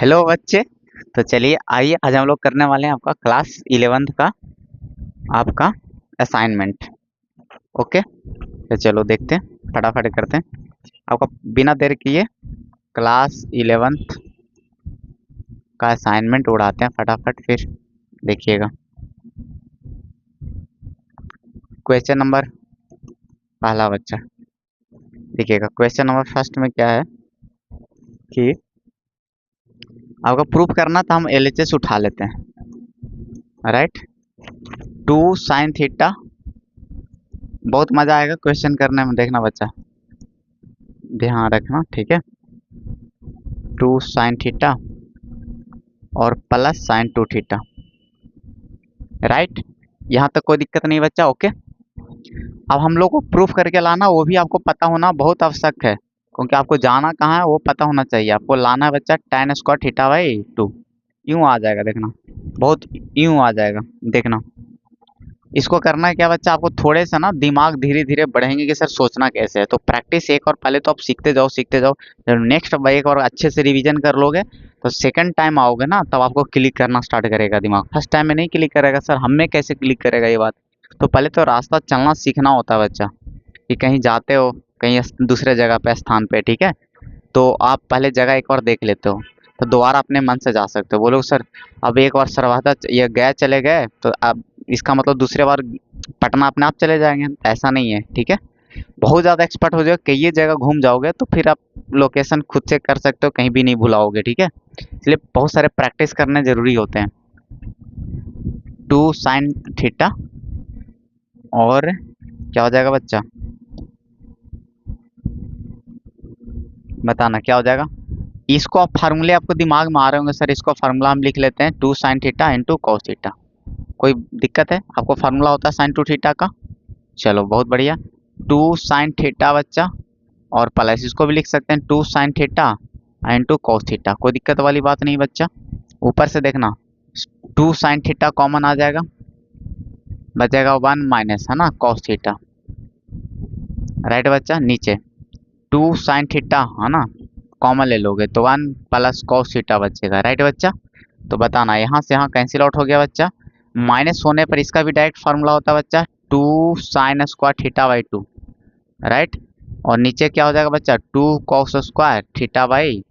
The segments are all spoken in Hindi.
हेलो बच्चे। तो चलिए आइए आज हम लोग करने वाले हैं आपका क्लास 11th का आपका असाइनमेंट। ओके, तो चलो देखते हैं, फटाफट करते हैं आपका बिना देर किए क्लास 11th का असाइनमेंट उड़ाते हैं फटाफट। फिर देखिएगा क्वेश्चन नंबर पहला बच्चा, देखिएगा क्वेश्चन नंबर फर्स्ट में क्या है कि आपको प्रूफ करना था, हम एलएचएस उठा लेते हैं। राइट, 2 sin थीटा, बहुत मजा आएगा क्वेश्चन करने में, देखना बच्चा, ध्यान रखना, ठीक है। 2 sin थीटा और प्लस sin 2 थीटा। राइट, यहाँ तक कोई दिक्कत नहीं बच्चा। ओके, अब हम लोग को प्रूफ करके लाना, वो भी आपको पता होना बहुत आवश्यक है, क्योंकि आपको जाना कहाँ है वो पता होना चाहिए। आपको लाना है बच्चा tan² θ/2। यूं आ जाएगा, देखना, बहुत यूं आ जाएगा, देखना। इसको करना है क्या बच्चा, आपको थोड़े से ना दिमाग धीरे धीरे बढ़ेंगे कि सर सोचना कैसे है। तो प्रैक्टिस एक और पहले तो आप सीखते जाओ सीखते जाओ, जब नेक्स्ट एक और अच्छे से रिवीजन कर लोगे तो सेकंड टाइम आओगे ना तब आपको क्लिक करना स्टार्ट करेगा दिमाग। फर्स्ट टाइम में नहीं क्लिक करेगा, सर हमें कैसे क्लिक करेगा ये बात। तो पहले तो रास्ता चलना सीखना होता है बच्चा, कि कहीं जाते हो कहीं दूसरे जगह पे स्थान पे, ठीक है, तो आप पहले जगह एक और देख लेते हो तो दोबारा अपने मन से जा सकते हो। बोलो सर अब एक बार सरवादा ये गए चले गए तो अब इसका मतलब दूसरे बार पटना अपने आप चले जाएंगे, ऐसा नहीं है, ठीक है। बहुत ज़्यादा एक्सपर्ट हो जाओगे, कई जगह घूम जाओगे तो फिर आप लोकेशन खुद से कर सकते हो, कहीं भी नहीं भुलाओगे, ठीक है। इसलिए बहुत सारे प्रैक्टिस करने जरूरी होते हैं। 2 sin थीटा और क्या हो जाएगा बच्चा, बताना क्या हो जाएगा। इसको आप फार्मूले आपको दिमाग में आ रहे होंगे, सर इसको फार्मूला हम लिख लेते हैं 2 sin θ × cos θ। कोई दिक्कत है, आपको फार्मूला होता है sin 2 θ का। चलो बहुत बढ़िया, 2 sin θ बच्चा, और प्लस इसको भी लिख सकते हैं 2 sin θ × cos θ। कोई दिक्कत वाली बात नहीं बच्चा। ऊपर से देखना 2 sin θ कॉमन आ जाएगा, बचेगा 1 माइनस, है ना, cos θ। राइट बच्चा, नीचे 2 sin θ, है ना, कॉमन ले लोगे तो 1 प्लस cos θ बचेगा। राइट बच्चा, तो बताना यहाँ से यहाँ कैंसिल आउट हो गया बच्चा। माइनस होने पर इसका भी डायरेक्ट फार्मूला होता है बच्चा 2 sin² θ/2। राइट, और नीचे क्या हो जाएगा बच्चा 2 cos² θ/2।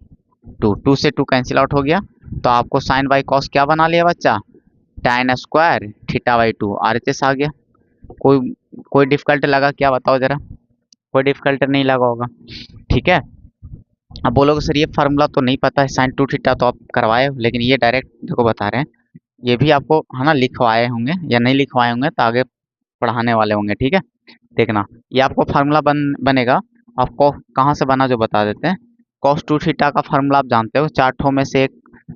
2 से 2 कैंसिल आउट हो गया, तो आपको साइन बाई कॉस क्या बना लिया बच्चा, tan² θ/2। RHS आ गया। कोई डिफिकल्ट लगा क्या, बताओ जरा, कोई डिफिकल्ट नहीं लगा होगा, ठीक है। अब बोलोगे सर ये फार्मूला तो नहीं पता है, sin 2 θ तो आप करवाए हो, लेकिन ये डायरेक्ट देखो बता रहे हैं, ये भी आपको है ना लिखवाए होंगे या नहीं लिखवाए होंगे तो आगे पढ़ाने वाले होंगे, ठीक है। देखना ये आपको फार्मूला बनेगा, आपको कहाँ से बना जो बता देते हैं। cos 2 θ का फार्मूला आप जानते हो, चार्टों में से एक,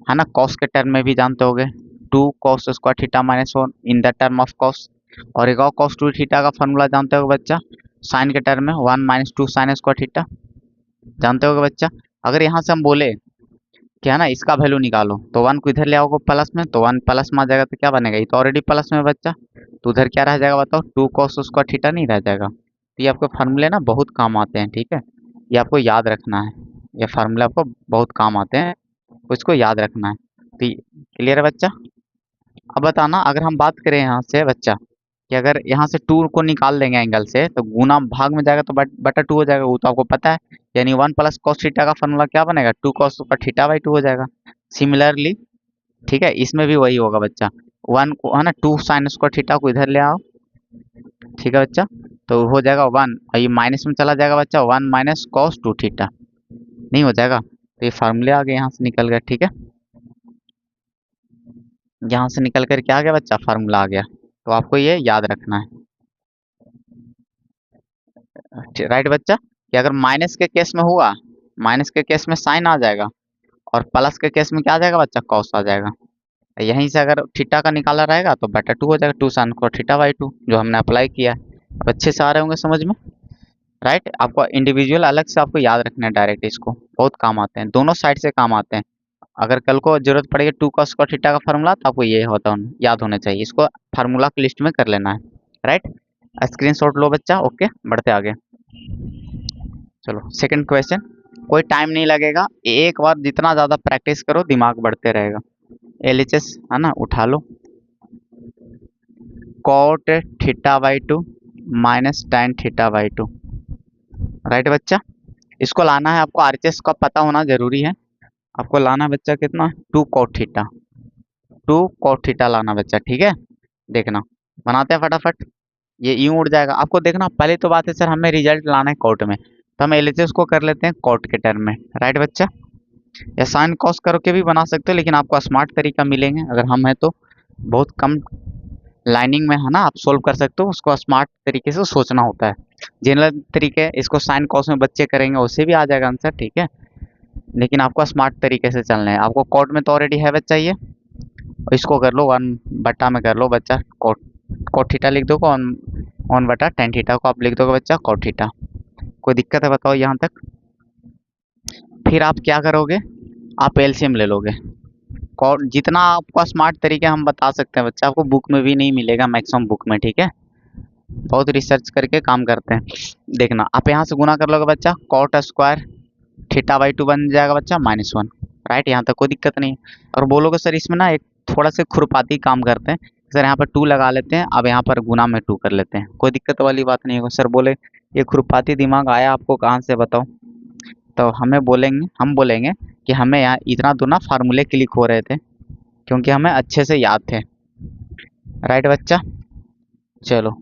है ना, cos के टर्म में भी जानते होगे 2 cos² θ - 1 in the term of cos। और एक और cos 2 θ का फार्मूला जानते हो बच्चा, साइन के टर्म में 1 - 2 sin²θ, जानते होगे बच्चा। अगर यहाँ से हम बोले कि है ना इसका वैल्यू निकालो तो 1 को इधर ले आओगे प्लस में, तो 1 प्लस में आ जाएगा, तो क्या बनेगा, ये तो ऑलरेडी प्लस में बच्चा, तो उधर क्या रह जाएगा बताओ, 2 cos² θ नहीं रह जाएगा। तो ये आपके फार्मूले ना बहुत काम आते हैं, ठीक है, ये आपको याद रखना है, ये फार्मूले आपको बहुत काम आते हैं, तो इसको याद रखना है। तो क्लियर है बच्चा। अब बताना, अगर हम बात करें यहाँ से बच्चा कि अगर यहाँ से 2 को निकाल देंगे एंगल से तो गुना भाग में जाएगा तो बटा 2 हो जाएगा, वो तो आपको पता है। यानी 1 प्लस cos θ का फार्मूला क्या बनेगा, 2 cos²θ/2 हो जाएगा। सिमिलरली, ठीक है, इसमें भी वही होगा बच्चा, 1 को है ना 2 sin² θ को इधर ले आओ, ठीक है बच्चा, तो हो जाएगा 1, और ये माइनस में चला जाएगा बच्चा, 1 - cos 2 θ नहीं हो जाएगा। तो ये फार्मूले आ गए यहाँ से निकल गया, ठीक है, यहाँ से निकल कर क्या आ गया बच्चा, फार्मूला आ गया। तो आपको ये याद रखना है, राइट बच्चा, कि अगर माइनस के केस में हुआ, माइनस के केस में साइन आ जाएगा, और प्लस के केस में क्या आ जाएगा बच्चा, कॉस आ जाएगा। यहीं से अगर थीटा का निकाला रहेगा तो बटा 2 हो जाएगा, 2 sin²θ/2 जो हमने अप्लाई किया है। अब अच्छे से आ रहे होंगे समझ में। राइट, आपको इंडिविजुअल अलग से आपको याद रखना है, डायरेक्ट इसको बहुत काम आते हैं, दोनों साइड से काम आते हैं। अगर कल को जरूरत पड़ेगी 2 cos² θ का फार्मूला तो आपको ये होता याद होना चाहिए, इसको फार्मूला की लिस्ट में कर लेना है। राइट, स्क्रीनशॉट लो बच्चा। ओके, बढ़ते आगे, चलो सेकंड क्वेश्चन। कोई टाइम नहीं लगेगा, एक बार जितना ज़्यादा प्रैक्टिस करो दिमाग बढ़ते रहेगा। LHS है ना, उठा लो। Cot theta by two minus tan theta by two. Right बच्चा, इसको लाना है आपको, RHS का पता होना जरूरी है। आपको लाना है बच्चा कितना, 2 cot थीटा लाना बच्चा, ठीक है। देखना, बनाते हैं फटाफट। ये यूं उड़ जाएगा, आपको देखना पहले तो बात है सर हमें रिजल्ट लाना है कॉट में, तो हम LHS को कर लेते हैं कॉट के टर्म में। राइट बच्चा, या साइन कॉस करके भी बना सकते हो, लेकिन आपको स्मार्ट तरीका मिलेंगे अगर हम है तो। बहुत कम लाइनिंग में है ना, आप सोल्व कर सकते हो, उसको स्मार्ट तरीके से सोचना होता है। जनरल तरीके इसको साइन कॉस में बच्चे करेंगे उससे भी आ जाएगा आंसर, ठीक है, लेकिन आपको स्मार्ट तरीके से चलना है। आपको कॉट में तो ऑलरेडी है बच्चा ये, इसको कर लो 1 बटा में कर लो बच्चा, कॉट कॉट थीटा लिख दो, 1 बटा tan थीटा को आप लिख दोगे बच्चा कॉट थीटा। कोई दिक्कत है बताओ यहाँ तक। फिर आप क्या करोगे, आप एलसीएम ले लोगे। कॉट जितना आपका स्मार्ट तरीके हम बता सकते हैं बच्चा, आपको बुक में भी नहीं मिलेगा, मैक्सिमम बुक में, ठीक है। बहुत रिसर्च करके काम करते हैं। देखना, आप यहाँ से गुना कर लोगे बच्चा, cot square theta by two बन जाएगा बच्चा -1। राइट, यहाँ तक कोई दिक्कत नहीं है। और बोलोगे सर इसमें ना एक थोड़ा सा खुरपाती काम करते हैं सर, यहाँ पर 2 लगा लेते हैं, अब यहाँ पर गुना में 2 कर लेते हैं, कोई दिक्कत वाली बात नहीं होगा। सर बोले ये खुरपाती दिमाग आया आपको कहाँ से बताओ, तो हम बोलेंगे कि हमें यहाँ इतना दूना फार्मूले क्लिक हो रहे थे क्योंकि हमें अच्छे से याद थे। राइट बच्चा, चलो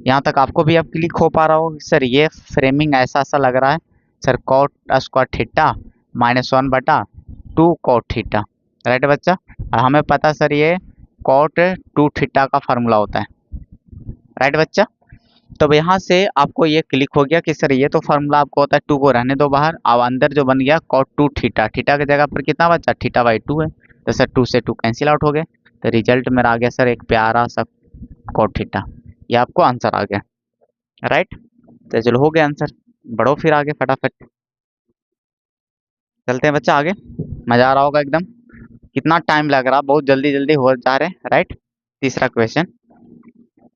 यहाँ तक आपको भी अब क्लिक हो पा रहा हो सर, ये फ्रेमिंग ऐसा ऐसा लग रहा है sir, cot square theta -1/2 cot theta. Right बच्चा, और हमें पता सर ये कॉट 2 थीटा का फार्मूला होता है। राइट बच्चा, तो अब यहाँ से आपको ये क्लिक हो गया कि सर ये तो फार्मूला आपको होता है, 2 को रहने दो बाहर, अब अंदर जो बन गया कॉट 2 थीटा, थीटा की जगह पर कितना बचा, थीटा बाई 2 है, तो सर 2 से 2 कैंसिल आउट हो गए, तो रिजल्ट मेरा आ गया सर एक प्यारा सा कॉट थीटा। ये आपको आंसर आ गया। राइट, तो चलो हो गया आंसर, बढ़ो फिर आगे फटाफट चलते हैं बच्चा आगे। मजा आ रहा होगा एकदम, कितना टाइम लग रहा, बहुत जल्दी जल्दी हो जा रहे। राइट, तीसरा क्वेश्चन,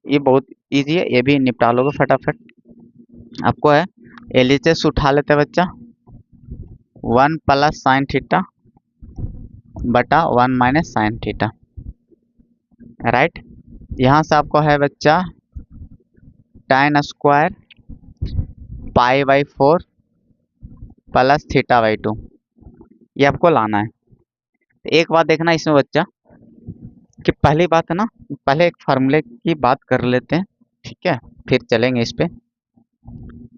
ये बहुत इजी है, ये भी निपटा लोगे फटाफट। आपको है LHS उठा लेते हैं बच्चा, 1 प्लस साइन थीटा बटा 1 माइनस साइन थीटा। राइट, यहाँ से आपको है बच्चा tan square pi by 4 plus theta by 2, ये आपको लाना है। तो एक बात देखना इसमें बच्चा कि पहली बात है ना, पहले एक फार्मूले की बात कर लेते हैं, ठीक है, फिर चलेंगे इस पे।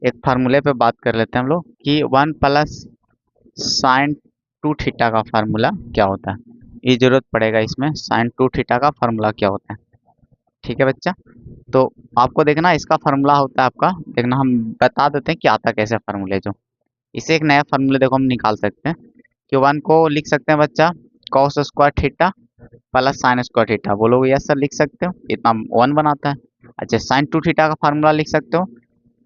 एक फार्मूले पे बात कर लेते हैं हम लोग कि 1 प्लस साइन 2 थीटा का फार्मूला क्या होता है, ये जरूरत पड़ेगा इसमें, साइन 2 थीटा का फार्मूला क्या होता है, ठीक है बच्चा। तो आपको देखना इसका फार्मूला होता है आपका, देखना हम बता देते हैं कि आता कैसे फार्मूले, जो इसे एक नया फार्मूला देखो हम निकाल सकते हैं कि 1 को लिख सकते हैं बच्चा cos square theta plus sign square theta, बोलोगे यस सर लिख सकते हो, इतना 1 बनाता है। अच्छा, साइन 2 थीटा का फार्मूला लिख सकते हो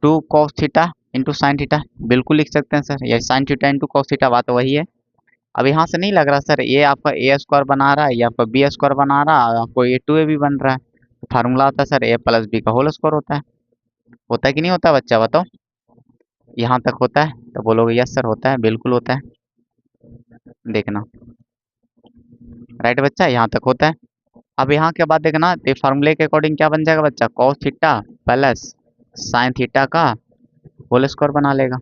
2 cos theta into sine theta, बिल्कुल लिख सकते हैं सर, ये sine theta into cos theta, बात वही है। अब यहाँ से नहीं लग रहा सर ये आपका ए स्क्वायर बना रहा है, ये आपका बी स्क्वायर बना रहा है, आपको ये 2a भी बन रहा है, तो फार्मूला होता है सर a प्लस बी का होल स्क्वायर होता है कि नहीं होता बच्चा बताओ। यहाँ तक होता है तो बोलोगे यस सर होता है, बिल्कुल होता है, देखना। राइट बच्चा, यहाँ तक होता है। अब यहाँ के बाद देखना तो फार्मूले के अकॉर्डिंग क्या बन जाएगा बच्चा, cos theta plus sine theta का होल स्क्वायर बना लेगा,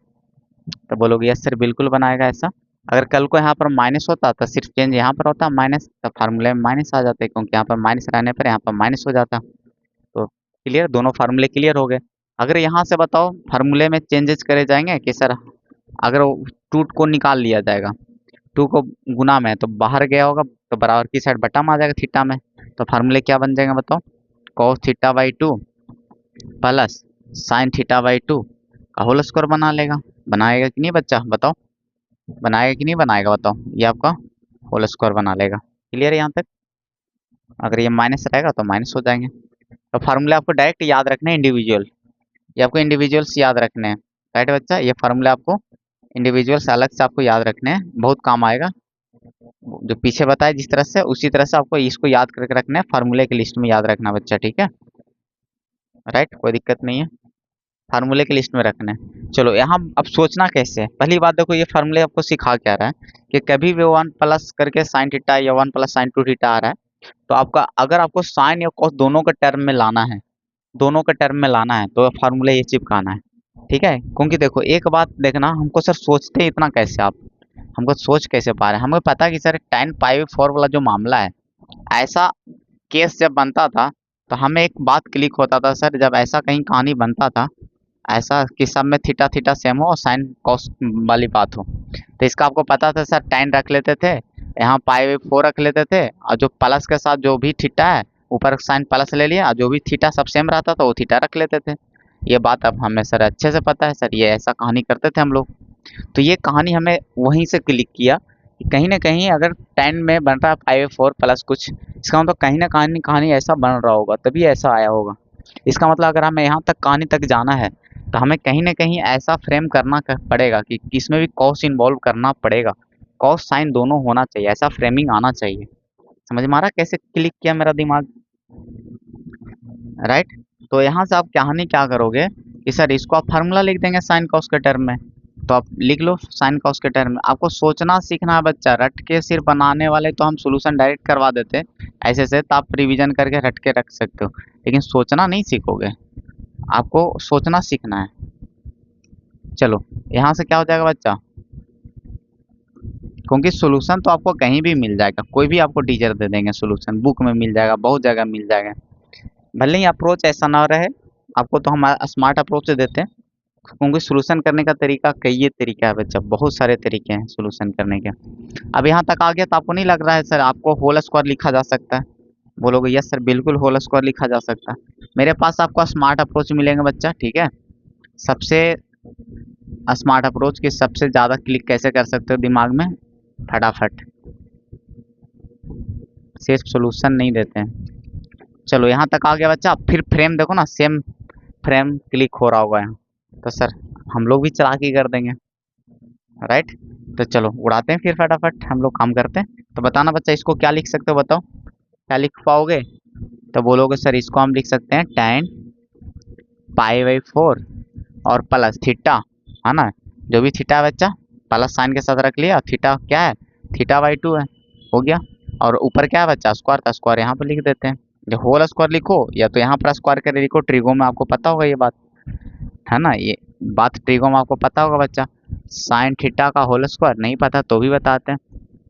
तो बोलोगे यस सर बिल्कुल बनाएगा ऐसा। अगर कल को यहाँ पर माइनस होता तो सिर्फ चेंज यहाँ पर होता माइनस, तो फार्मूले में माइनस आ जाते, क्योंकि यहाँ पर माइनस रहने पर यहाँ पर माइनस हो जाता। तो क्लियर, दोनों फार्मूले क्लियर हो गए। अगर यहाँ से बताओ फार्मूले में चेंजेस करे जाएंगे कि सर अगर 2 को निकाल लिया जाएगा, 2 को गुना में तो बाहर गया होगा, तो बराबर की साइड बटा में आ जाएगा थीटा में, तो फार्मूले क्या बन जाएंगे बताओ, cos theta by 2 plus sine theta by 2 का होल स्क्वायर बना लेगा। बनाएगा कि नहीं बच्चा बताओ, बनाएगा कि नहीं बनाएगा बताओ, ये आपका होल स्क्वायर बना लेगा। क्लियर है यहाँ तक, अगर ये माइनस रहेगा तो माइनस हो जाएंगे। तो फार्मूले आपको डायरेक्ट याद रखने हैं इंडिविजुअल, ये आपको इंडिविजुअल्स याद रखने हैं। राइट बच्चा, ये फार्मूले आपको इंडिविजुअल्स अलग से आपको याद रखने हैं, बहुत काम आएगा। जो पीछे बताया जिस तरह से उसी तरह से आपको इसको याद करके रखना है, फार्मूले की लिस्ट में याद रखना बच्चा, ठीक है। राइट, कोई दिक्कत नहीं है। फार्मूले की लिस्ट में रखना है। चलो यहाँ अब सोचना कैसे है। पहली बात देखो, ये फार्मूले आपको सिखा क्या रहा है कि कभी भी 1 प्लस करके साइन थीटा या 1 प्लस साइन 2 थीटा आ रहा है, तो आपका अगर आपको साइन या कॉस दोनों के टर्म में लाना है, दोनों के टर्म में लाना है, तो फार्मूला ये चिपकाना है। ठीक है, क्योंकि देखो एक बात देखना, हमको सर सोचते इतना कैसे आप, हमको सोच कैसे पा रहे हैं। हमें पता है कि सर tan π/4 वाला जो मामला है, ऐसा केस जब बनता था तो हमें एक बात क्लिक होता था सर, जब ऐसा कहीं कहानी बनता था, ऐसा कि सब में थीटा थीटा सेम हो और साइन कॉस वाली बात हो, तो इसका आपको पता था सर tan रख लेते थे, यहाँ π/4 रख लेते थे, और जो प्लस के साथ जो भी थीटा है ऊपर साइन प्लस ले लिया, और जो भी थीटा सब सेम रहता था वो थीटा रख लेते थे। ये बात अब हमें सर अच्छे से पता है सर, ये ऐसा कहानी करते थे हम लोग। तो ये कहानी हमें वहीं से क्लिक किया कि कहीं ना कहीं अगर 10 में बन रहा है 5/4 प्लस कुछ, इसका मतलब कहीं ना कहीं कहानी ऐसा बन रहा होगा, तभी ऐसा आया होगा। इसका मतलब अगर हमें यहाँ तक कहानी तक जाना है तो हमें कहीं ना कहीं ऐसा फ्रेम करना पड़ेगा कि इसमें भी कॉस इन्वॉल्व करना पड़ेगा, कॉस साइन दोनों होना चाहिए, ऐसा फ्रेमिंग आना चाहिए। समझ में आ रहा कैसे क्लिक किया मेरा दिमाग, राइट। तो यहाँ से आप कहानी क्या करोगे कि सर इसको आप फार्मूला लिख देंगे साइन कॉस के टर्म में, तो आप लिख लो साइन कॉस के टर्म में। आपको सोचना सीखना है बच्चा, रट के सिर्फ बनाने वाले तो हम सोल्यूशन डायरेक्ट करवा देते ऐसे से, तो आप रिवीजन करके रट के रख सकते हो, लेकिन सोचना नहीं सीखोगे, आपको सोचना सीखना है। चलो यहाँ से क्या हो जाएगा बच्चा, क्योंकि सोल्यूशन तो आपको कहीं भी मिल जाएगा, कोई भी आपको टीचर दे देंगे सोल्यूशन, बुक में मिल जाएगा, बहुत जगह मिल जाएगा। भले ही अप्रोच ऐसा ना रहे, आपको तो हम स्मार्ट अप्रोच से देते हैं, क्योंकि सोल्यूशन करने का तरीका कई तरीका है बच्चा, बहुत सारे तरीके हैं सोल्यूशन करने के। अब यहाँ तक आ गया तो आपको नहीं लग रहा है सर आपको होल स्क्वायर लिखा जा सकता है? बोलोगे यस सर बिल्कुल होल स्क्वायर लिखा जा सकता है। मेरे पास आपको स्मार्ट अप्रोच मिलेंगे बच्चा, ठीक है। सबसे स्मार्ट अप्रोच की सबसे ज़्यादा क्लिक कैसे कर सकते हो दिमाग में, फटाफट, सिर्फ सोल्यूशन नहीं देते हैं। चलो यहाँ तक आ गया बच्चा। फिर फ्रेम देखो ना, सेम फ्रेम क्लिक हो रहा होगा यहाँ, तो सर हम लोग भी चालाकी कर देंगे, राइट। तो चलो उड़ाते हैं फिर फटाफट, हम लोग काम करते हैं। तो बताना बच्चा इसको क्या लिख सकते हो, बताओ क्या लिख पाओगे। तो बोलोगे सर इसको हम लिख सकते हैं tan π/4 और प्लस थीटा, है ना, जो भी थीटा है बच्चा प्लस साइन के साथ रख लिया, थीटा क्या है, θ/2 है, हो गया। और ऊपर क्या है बच्चा, स्क्वायर था, स्क्वायर यहाँ पर लिख देते हैं। जो होल स्क्वायर लिखो या तो यहाँ पर स्क्वायर करके लिखो, ट्रिगो में आपको पता होगा ये बात, है ना, ये बात ट्रिगो में आपको पता होगा बच्चा। साइन थीटा का होल स्क्वायर नहीं पता तो भी बताते हैं,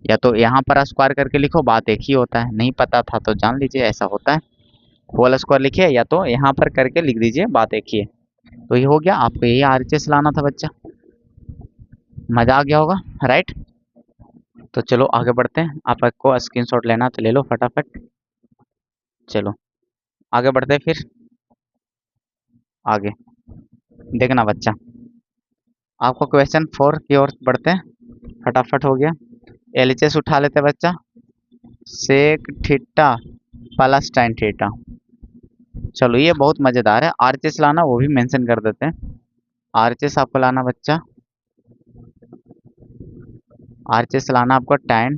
या तो यहाँ पर स्क्वायर करके लिखो, बात एक ही होता है, नहीं पता था तो जान लीजिए ऐसा होता है। होल स्क्वायर लिखिए या तो यहाँ पर करके लिख दीजिए, बात एक ही है। तो ये हो गया, आपको यही आरएचएस लाना था बच्चा, मजा आ गया होगा, राइट। तो चलो आगे बढ़ते हैं, आपको स्क्रीनशॉट लेना तो ले लो फटाफट। चलो आगे बढ़ते हैं फिर, आगे देखना बच्चा, आपको क्वेश्चन 4 की ओर बढ़ते हैं, फटाफट हो गया। एलएचएस उठा लेते बच्चा, sec theta plus tan theta. चलो ये बहुत मजेदार है, आरएचएस लाना वो भी मेंशन कर देते हैं। आरएचएस आपको लाना बच्चा, आरएचएस लाना आपको tan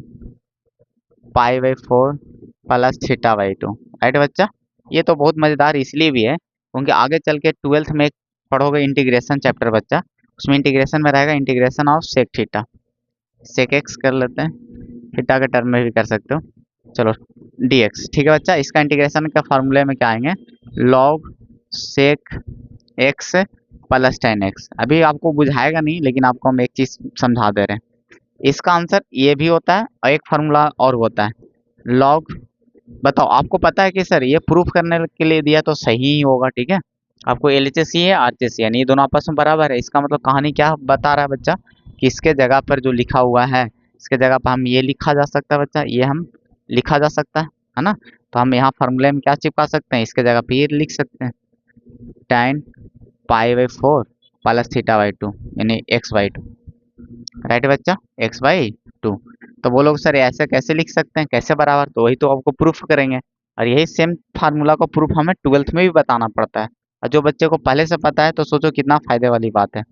π/4 प्लस θ/2, राइट बच्चा। ये तो बहुत मजेदार इसलिए भी है क्योंकि आगे चल के 12th में एक पढ़ोगे इंटीग्रेशन चैप्टर बच्चा, उसमें इंटीग्रेशन में रहेगा integration of sec theta, sec x कर लेते हैं, थीटा के टर्म में भी कर सकते हो। चलो dx, ठीक है बच्चा। इसका इंटीग्रेशन का फार्मूले में क्या आएंगे, log sec x plus tan x। अभी आपको बुझाएगा नहीं, लेकिन आपको हम एक चीज समझा दे रहे हैं, इसका आंसर ये भी होता है और एक फार्मूला और होता है log। बताओ आपको पता है कि सर ये प्रूफ करने के लिए दिया तो सही ही होगा, ठीक है। आपको एलएचएस ही है, आरएचएस यानी ये दोनों आपस में बराबर है। इसका मतलब कहानी क्या बता रहा है बच्चा, कि इसके जगह पर जो लिखा हुआ है, इसके जगह पर हम ये लिखा जा सकता है बच्चा, ये हम लिखा जा सकता है ना। तो हम यहाँ फार्मूले में क्या चिपका सकते हैं, इसके जगह पे ये लिख सकते हैं tan π/4 प्लस θ/2 यानी x/2, राइट बच्चा, x/2। तो वो लोग सर ऐसे कैसे लिख सकते हैं, कैसे बराबर, तो वही तो आपको प्रूफ करेंगे, और यही सेम फार्मूला को प्रूफ हमें 12th में भी बताना पड़ता है। और जो बच्चे को पहले से पता है तो सोचो कितना फायदे वाली बात है,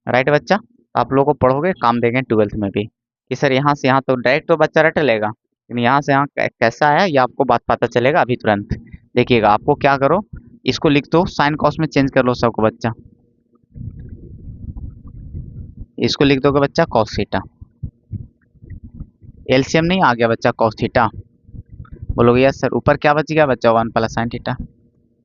राइट बच्चा। तो आप लोगों को पढ़ोगे काम देंगे 12th में भी, कि सर यहाँ से यहाँ तो डायरेक्ट तो बच्चा रट लेगा, लेकिन यहाँ से यहाँ कैसा आया ये आपको बात पता चलेगा अभी तुरंत। देखिएगा आपको क्या करो, इसको लिख दो, साइन कॉस में चेंज कर लो सबको बच्चा, इसको लिख दोगे बच्चा कॉस थीटा। एलसीएम नहीं आ गया बच्चा कॉस थीटा, बोलोगे यस सर। ऊपर क्या बच गया बच्चा 1 प्लस साइन थीटा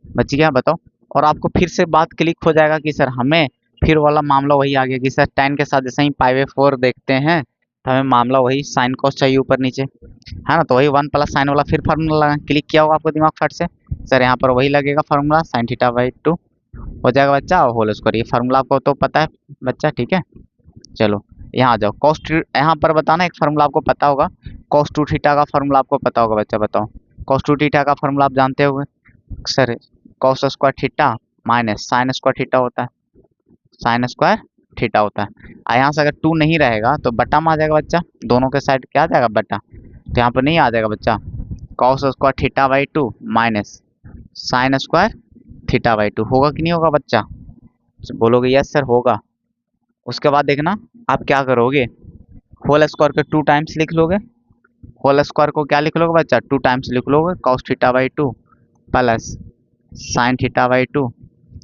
बच गया, बताओ। और आपको फिर से बात क्लिक हो जाएगा कि सर हमें फिर वाला मामला वही आ गया कि सर tan के साथ जैसे ही π/4 देखते हैं तो हमें मामला वही साइन कॉस चाहिए ऊपर नीचे, है ना। तो वही 1 प्लस साइन वाला फिर फार्मूला लगा, क्लिक किया होगा आपको दिमाग फट से, सर यहाँ पर वही लगेगा फार्मूला साइन थीटा बाई 2 हो जाएगा बच्चा, और होल स्क्वायर। ये फार्मूला आपको तो पता है बच्चा, ठीक है। चलो यहाँ आ जाओ, कॉस टू, यहाँ पर बताना एक फार्मूला आपको पता होगा, कॉस टू थीटा का फार्मूला आपको पता होगा बच्चा, बताओ। कॉस टू थीटा का फार्मूला आप जानते होंगे sir, cos square theta minus sine square theta होता है, साइन स्क्वायर थीटा होता है। यहाँ से अगर 2 नहीं रहेगा तो बटा में आ जाएगा बच्चा, दोनों के साइड क्या आ जाएगा बटा, तो यहाँ पर नहीं आ जाएगा बच्चा cos square theta by 2 minus sine square theta by 2, होगा कि नहीं होगा बच्चा, बोलोगे यस सर होगा। उसके बाद देखना आप क्या करोगे, होल स्क्वायर के 2 टाइम्स लिख लोगे, होल स्क्वायर को क्या लिख लोगे बच्चा 2 टाइम्स लिख लोगे, cos theta by 2 plus sine theta by 2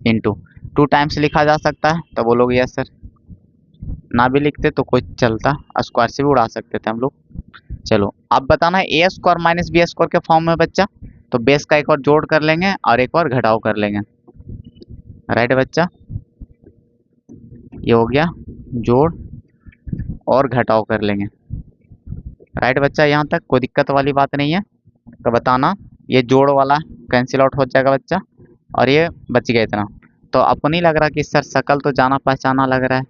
into 2 times लिखा जा सकता है, तो बोलोगे यस सर। ना भी लिखते तो कोई चलता, स्क्वायर से भी उड़ा सकते थे हम लोग। चलो अब बताना है ए स्क्वायर माइनस बी स्क्वायर के फॉर्म में बच्चा, तो बेस का एक और जोड़ कर लेंगे और एक और घटाव कर लेंगे, राइट बच्चा। ये हो गया जोड़ और घटाव कर लेंगे, राइट बच्चा। यहाँ तक कोई दिक्कत वाली बात नहीं है। तो बताना ये जोड़ वाला कैंसिल आउट हो जाएगा बच्चा, और ये बच गया इतना। तो आपको नहीं लग रहा कि सर शकल तो जाना पहचाना लग रहा है,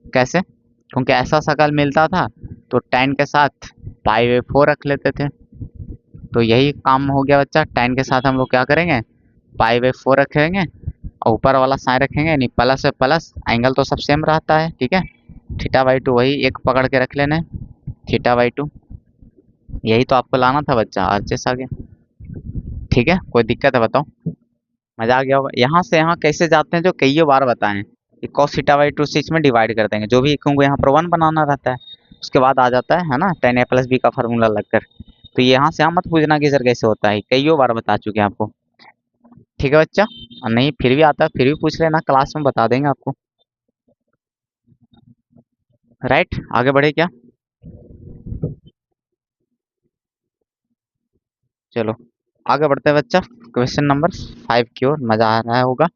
कैसे, क्योंकि ऐसा शकल मिलता था तो tan के साथ π/4 रख लेते थे, तो यही काम हो गया बच्चा। tan के साथ हम लोग क्या करेंगे π/4 रखेंगे, और ऊपर वाला साइन रखेंगे, यानी प्लस है प्लस, एंगल तो सब सेम रहता है, ठीक है। थीटा बाई 2 वही एक पकड़ के रख लेना है, थीटा बाई 2, यही तो आपको लाना था बच्चा, आरचेस आ गया, ठीक है। कोई दिक्कत है बताओ, मजा आ गया होगा। यहाँ से यहाँ कैसे जाते हैं जो कई बार बताएं, कि cos थीटा बाई 2 से इसमें डिवाइड कर देंगे, जो भी क्योंकि यहाँ पर 1 बनाना रहता है, उसके बाद आ जाता है ना tan a प्लस बी का फार्मूला लगकर। तो यहाँ से यहाँ मत पूछना कि सर कैसे होता है, कई बार बता चुके हैं आपको, ठीक है बच्चा। और नहीं फिर भी आता है फिर भी पूछ लेना, क्लास में बता देंगे आपको, राइट। आगे बढ़े क्या, चलो आगे बढ़ते हैं बच्चा, क्वेश्चन नंबर 5 की ओर, मजा आ रहा होगा।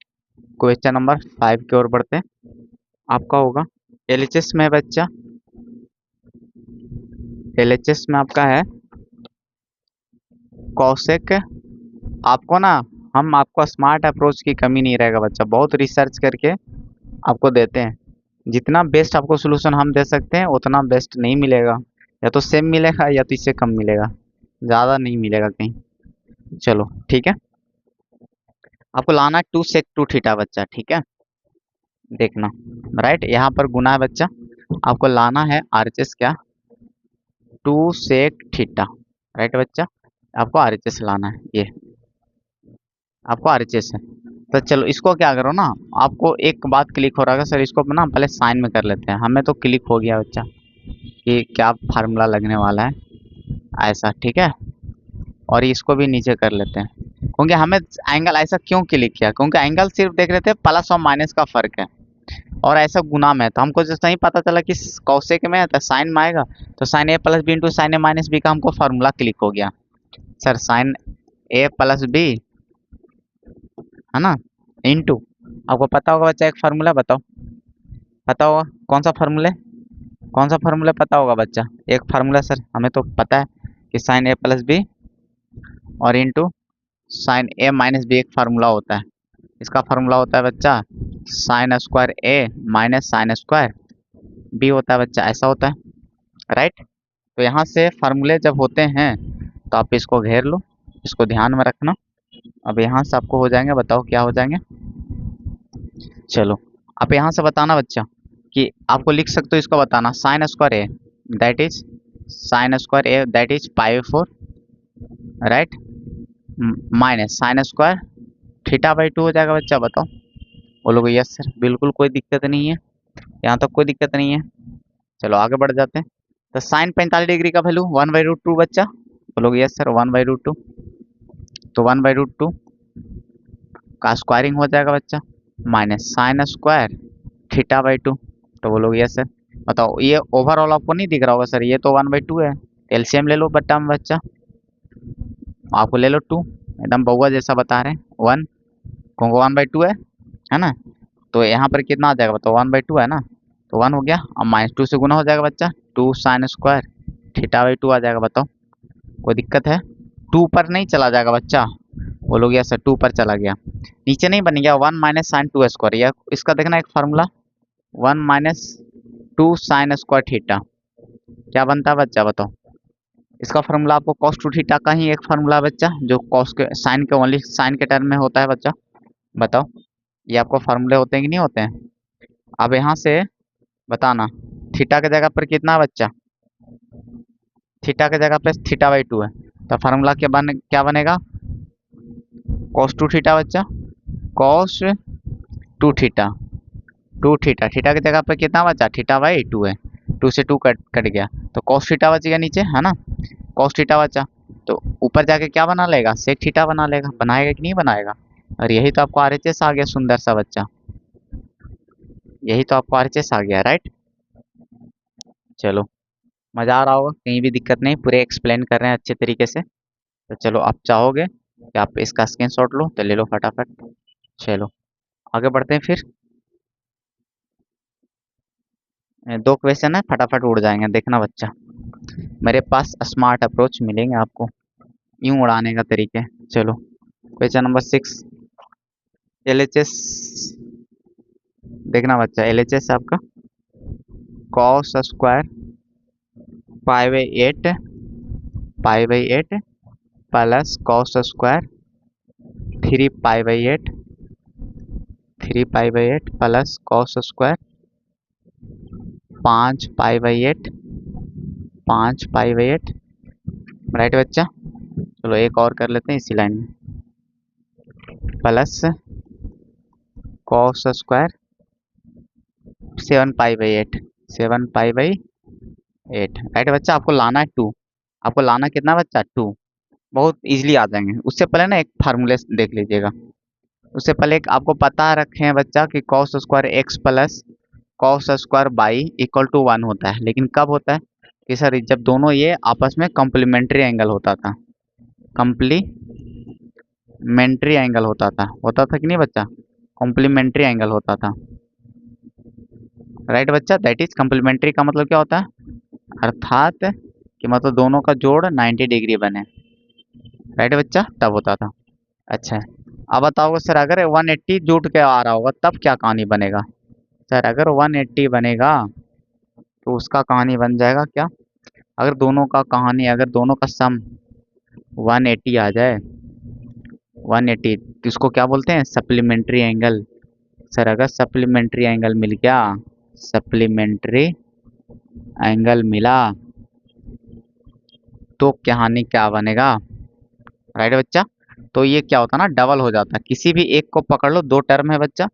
क्वेश्चन नंबर 5 की ओर बढ़ते हैं, आपका होगा एलएचएस में बच्चा, एलएचएस में आपका है कौशिक। आपको ना हम आपको स्मार्ट अप्रोच की कमी नहीं रहेगा बच्चा, बहुत रिसर्च करके आपको देते हैं, जितना बेस्ट आपको सोल्यूशन हम दे सकते हैं उतना बेस्ट नहीं मिलेगा, या तो सेम मिलेगा या तो इससे कम मिलेगा, ज़्यादा नहीं मिलेगा कहीं। चलो ठीक है, आपको लाना है 2 sec 2 थीटा बच्चा, ठीक है। देखना राइट, यहाँ पर गुना है बच्चा, आपको लाना है आरएचएस क्या 2 sec थीटा, राइट बच्चा। आपको आरएचएस लाना है, ये आपको आरएचएस है। तो चलो इसको क्या करो ना, आपको एक बात क्लिक हो रहा है सर, इसको ना पहले साइन में कर लेते हैं, हमें तो क्लिक हो गया बच्चा कि क्या फार्मूला लगने वाला है, ऐसा ठीक है। और इसको भी नीचे कर लेते हैं, क्योंकि हमें एंगल ऐसा क्यों क्लिक किया, क्योंकि एंगल सिर्फ देख रहे थे प्लस और माइनस का फर्क है, और ऐसा गुना में तो हमको जैसे ही पता चला कि कौशिक में है तो साइन में आएगा, तो साइन ए प्लस बी इंटू साइन ए माइनस बी का हमको फार्मूला क्लिक हो गया सर, साइन ए प्लस बी है ना इंटू, आपको पता होगा बच्चा एक फार्मूला, बताओ पता होगा कौन सा फार्मूला, कौन सा फार्मूला पता होगा बच्चा, एक फार्मूला सर हमें तो पता है कि साइन ए प्लस बी और इंटू साइन ए माइनस बी एक फार्मूला होता है, इसका फार्मूला होता है बच्चा साइन स्क्वायर ए माइनस साइन स्क्वायर बी होता है बच्चा, ऐसा होता है, राइट। तो यहाँ से फार्मूले जब होते हैं तो आप इसको घेर लो, इसको ध्यान में रखना। अब यहाँ से आपको हो जाएंगे, बताओ क्या हो जाएंगे, चलो आप यहाँ से बताना बच्चा कि आपको लिख सकते हो, इसको बताना sine square A that is sine square A that is π/4 right, minus sine square theta by 2 हो जाएगा बच्चा, बताओ। बोलोगे यस सर, बिल्कुल कोई दिक्कत नहीं है, यहाँ तक कोई दिक्कत नहीं है। चलो आगे बढ़ जाते हैं, तो साइन 45 डिग्री का वैल्यू 1/√2 बच्चा, बोलोगे यस सर 1/√2, तो 1/√2 का स्क्वायरिंग हो जाएगा बच्चा, minus sine square theta by to. तो बोलोगे यस सर। बताओ ये ओवरऑल आपको नहीं दिख रहा होगा सर, ये तो 1/2 है। एलसीएम ले लो बट्टा में बच्चा, आपको ले लो 2, एकदम बउआ जैसा बता रहे हैं 1, क्योंकि 1/2 है ना। तो यहाँ पर कितना आ जाएगा बताओ, 1/2 है ना, तो 1 हो गया। अब -2 से गुना हो जाएगा बच्चा, 2 साइन स्क्वायर थीटा बाई 2 आ जाएगा। बताओ कोई दिक्कत है? 2 पर नहीं चला जाएगा बच्चा, बोलोगे सर 2 पर चला गया, नीचे नहीं बन गया 1 माइनस साइन 2 स्क्वायर, या इसका देखना एक formula 1 minus 2 sign square theta क्या बनता है बच्चा बताओ। इसका फार्मूला आपको कॉस टू थीटा का ही एक फार्मूला है बच्चा, जो कॉस के साइन के ओनली साइन के टर्म में होता है बच्चा। बताओ ये आपको फार्मूले होते हैं कि नहीं होते हैं? अब यहाँ से बताना थीटा के जगह पर कितना है बच्चा, थीटा के जगह पे थीटा बाई 2 है, तो फार्मूला क्या बनेगा, कॉस टू थीटा बच्चा, cos two theta, two theta, theta की जगह पे कितना बचा, थीटा बाई 2 है, 2 से 2 कट गया, तो कॉस थीटा बच गया नीचे, है ना, कॉस थीटा बचा। तो ऊपर जाके क्या बना लेगा, सेक थीटा बना लेगा, बनाएगा कि नहीं बनाएगा। और यही तो आपको आरएचएस आ गया सुंदर सा बच्चा, यही तो आपको आरएचएस आ गया, राइट। चलो मजा आ रहा होगा, कहीं भी दिक्कत नहीं, पूरे एक्सप्लेन कर रहे हैं अच्छे तरीके से। तो चलो आप चाहोगे कि आप इसका स्क्रीनशॉट लो तो ले लो फटाफट। चलो आगे बढ़ते हैं फिर, 2 क्वेश्चन है फटाफट उड़ जाएंगे, देखना बच्चा, मेरे पास स्मार्ट अप्रोच मिलेंगे आपको यूं उड़ाने का तरीके। चलो क्वेश्चन नंबर 6, एलएचएस देखना बच्चा, एलएचएस आपका cos square pi by 8 plus cos square 3 pi by 8 plus cos square 5 pi by 8 right बच्चा। चलो एक और कर लेते हैं इसी लाइन में, plus cos square 7 pi by 8 right बच्चा। आपको लाना है 2, आपको लाना कितना बच्चा 2, बहुत इजीली आ जाएंगे। उससे पहले ना एक फार्मूले देख लीजिएगा, उससे पहले एक आपको पता रखे हैं बच्चा कि cos square x plus cos square by equal to 1 होता है, लेकिन कब होता है कि सर जब दोनों ये आपस में कॉम्प्लीमेंट्री एंगल होता था, कॉम्प्लीमेंट्री एंगल होता था कि नहीं बच्चा, कॉम्प्लीमेंट्री एंगल होता था, राइट बच्चा। दैट इज कॉम्प्लीमेंट्री का मतलब क्या होता है, अर्थात कि मतलब दोनों का जोड़ 90 डिग्री बने, राइट बच्चा, तब होता था। अच्छा अब बताओगे सर अगर 180 जुट के आ रहा होगा तब क्या कहानी बनेगा। सर अगर 180 बनेगा तो उसका कहानी बन जाएगा क्या, अगर दोनों का सम 180 आ जाए, 180 तो इसको क्या बोलते हैं, सप्लीमेंट्री एंगल। सर अगर सप्लीमेंट्री एंगल मिल गया, सप्लीमेंट्री एंगल मिला तो कहानी क्या बनेगा, राइट बच्चा। तो ये क्या होता है ना, डबल हो जाता है, किसी भी एक को पकड़ लो, 2 टर्म है बच्चा,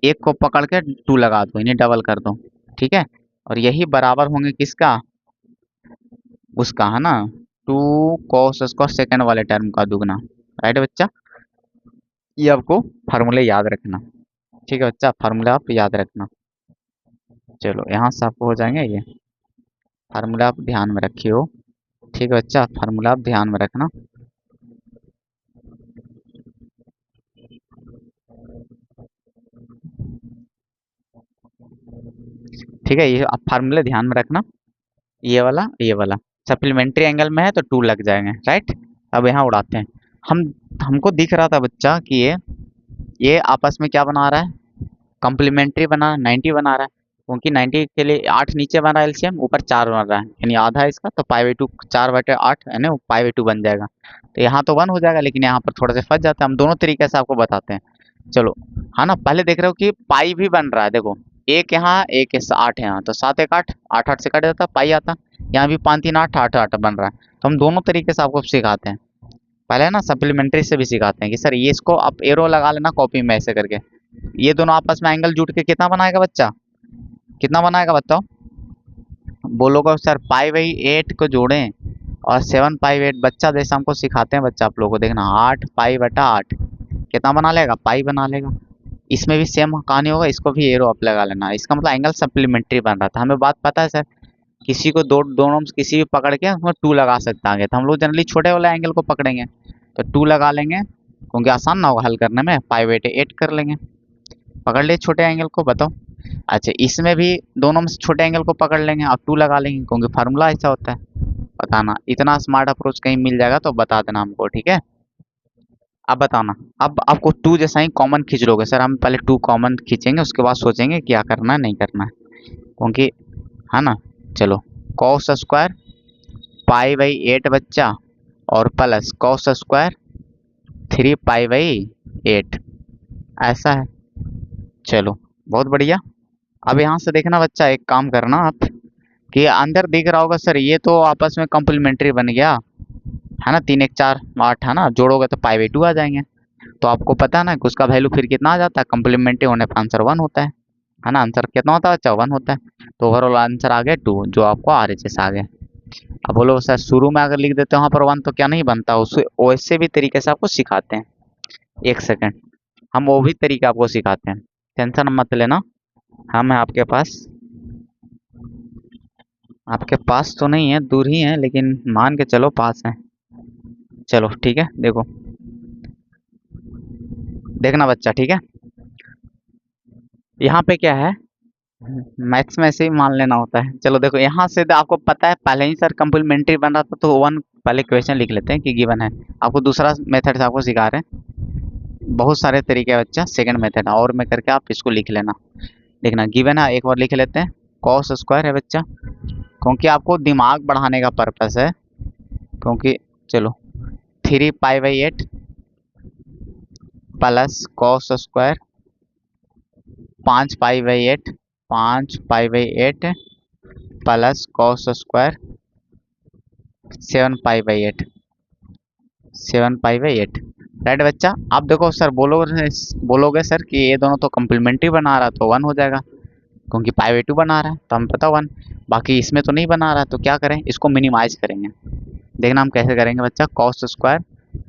एक को पकड़ के 2 लगा दो, इन्हें डबल कर दो, ठीक है। और यही बराबर होंगे किसका, उसका, है ना, 2 कॉस स्क्वायर सेकंड वाले टर्म का दुगना, राइट बच्चा। ये आपको फार्मूले याद रखना, ठीक है बच्चा, फार्मूला आप याद रखना। चलो यहाँ से आपको हो जाएंगे ये फार्मूला, आप ध्यान में रखियो, ठीक है बच्चा, फार्मूला आप ध्यान में रखना। ठीक है, ये आप फार्मूले ध्यान में रखना, ये वाला सप्लीमेंट्री एंगल में है तो 2 लग जाएंगे, राइट। अब यहाँ उड़ाते हैं हम, हमको दिख रहा था बच्चा कि ये आपस में क्या बना रहा है, कॉम्प्लीमेंट्री बना 90 बना रहा है, क्योंकि 90 के लिए 8 नीचे बन रहा है, एलसीएम ऊपर 4 बन रहा है, यानी आधा है इसका, तो पाई2 4/8 है ना, पाई2 बन जाएगा। तो यहाँ तो 1 हो जाएगा, लेकिन यहाँ पर थोड़ा सा फंस जाता है, हम दोनों तरीके से आपको बताते हैं। चलो हाँ ना, पहले देख रहे हो कि पाई भी बन रहा है, देखो एक यहाँ एक 8 यहाँ, तो 7 1 8, 8 8 से कट जाता, पाई आता, यहाँ भी 5 3 8 8 8 बन रहा है। तो हम दोनों तरीके से आपको सिखाते हैं, पहले ना सप्लीमेंट्री से भी सिखाते हैं कि सर ये इसको आप एरो लगा लेना कॉपी में ऐसे करके, ये दोनों आपस में एंगल जुट के कितना बनाएगा बच्चा, कितना बनाएगा बताओ, बोलोगे सर पाई/8 को जोड़ें और 7 पाई/8 बच्चा, जैसे हमको सिखाते हैं बच्चा, आप लोगों को देखना 8 पाई/8 कितना बना लेगा, पाई बना लेगा, इसमें भी सेम कहानी होगा, इसको भी एरो अप लगा लेना। इसका मतलब एंगल सप्लीमेंट्री बन रहा था। हमें बात पता है सर, किसी को दोनों में से किसी भी पकड़ के उसमें 2 लगा सकते हैं आगे, तो हम लोग जनरली छोटे वाले एंगल को पकड़ेंगे, तो 2 लगा लेंगे क्योंकि आसान ना होगा हल करने में। 5/8 कर लेंगे, पकड़ लिए छोटे एंगल को। बताओ, अच्छा इसमें भी दोनों में से छोटे एंगल को पकड़ लेंगे और 2 लगा लेंगे क्योंकि फार्मूला ऐसा होता है। बताना, इतना स्मार्ट अप्रोच कहीं मिल जाएगा तो बता देना हमको, ठीक है। अब बताना, अब आपको 2 जैसा ही कॉमन खींच लोगे। सर हम पहले 2 कॉमन खींचेंगे, उसके बाद सोचेंगे क्या करना है नहीं करना है, क्योंकि है ना। चलो, कॉस स्क्वायर पाई/8 बच्चा और प्लस कॉस स्क्वायर 3 पाई/8, ऐसा है। चलो बहुत बढ़िया। अब यहाँ से देखना बच्चा, एक काम करना आप कि अंदर दिख रहा होगा सर, ये तो आपस में कॉम्प्लीमेंट्री बन गया है ना। 3 1 4 8 है ना, जोड़ोगे तो पाई/2 आ जाएंगे। तो आपको पता है ना कि उसका वैल्यू फिर कितना आ जाता है, कॉम्प्लीमेंट्री होने पर आंसर 1 होता है ना। आंसर कितना होता है बच्चा, 1 होता है। तो ओवरऑल आंसर आ गया 2, जो आपको RHS आ गया। अब बोलो सर शुरू में अगर लिख देते हो वहाँ पर 1 तो क्या नहीं बनता, उसे वैसे भी तरीके से आपको सिखाते हैं। 1 सेकेंड, हम वो भी तरीका आपको सिखाते हैं, टेंशन मत लेना। हम है आपके पास तो नहीं है, दूर ही है, लेकिन मान के चलो पास है। चलो ठीक है, देखो देखना बच्चा, ठीक है। यहाँ पे क्या है, मैथ्स में ऐसे ही मान लेना होता है। चलो देखो, यहाँ से तो आपको पता है पहले ही सर कम्प्लीमेंट्री बन रहा था, तो 1 पहले क्वेश्चन लिख लेते हैं कि गिवन है। आपको दूसरा मेथड से आपको सिखा रहे हैं, बहुत सारे तरीके हैं बच्चा। सेकंड मेथड और में करके आप इसको लिख लेना। देखना गिवन है, एक बार लिख लेते हैं। कॉस स्क्वायर है बच्चा, क्योंकि आपको दिमाग बढ़ाने का पर्पस है, क्योंकि चलो 3 पाई/8 प्लस कॉस स्क्वायर 5 पाई/8, 5 पाई/8 प्लस कॉस स्क्वायर 7 पाई/8, 7 पाई/8। राइट बच्चा। आप देखो सर, बोलोगे सर कि ये दोनों तो कम्प्लीमेंट्री बना रहा है तो 1 हो जाएगा, क्योंकि पाई/2 बना रहा है तो हमें पता 1। बाकी इसमें तो नहीं बना रहा है, तो क्या करें, इसको मिनिमाइज करेंगे। देखना हम कैसे करेंगे बच्चा। कॉस स्क्वायर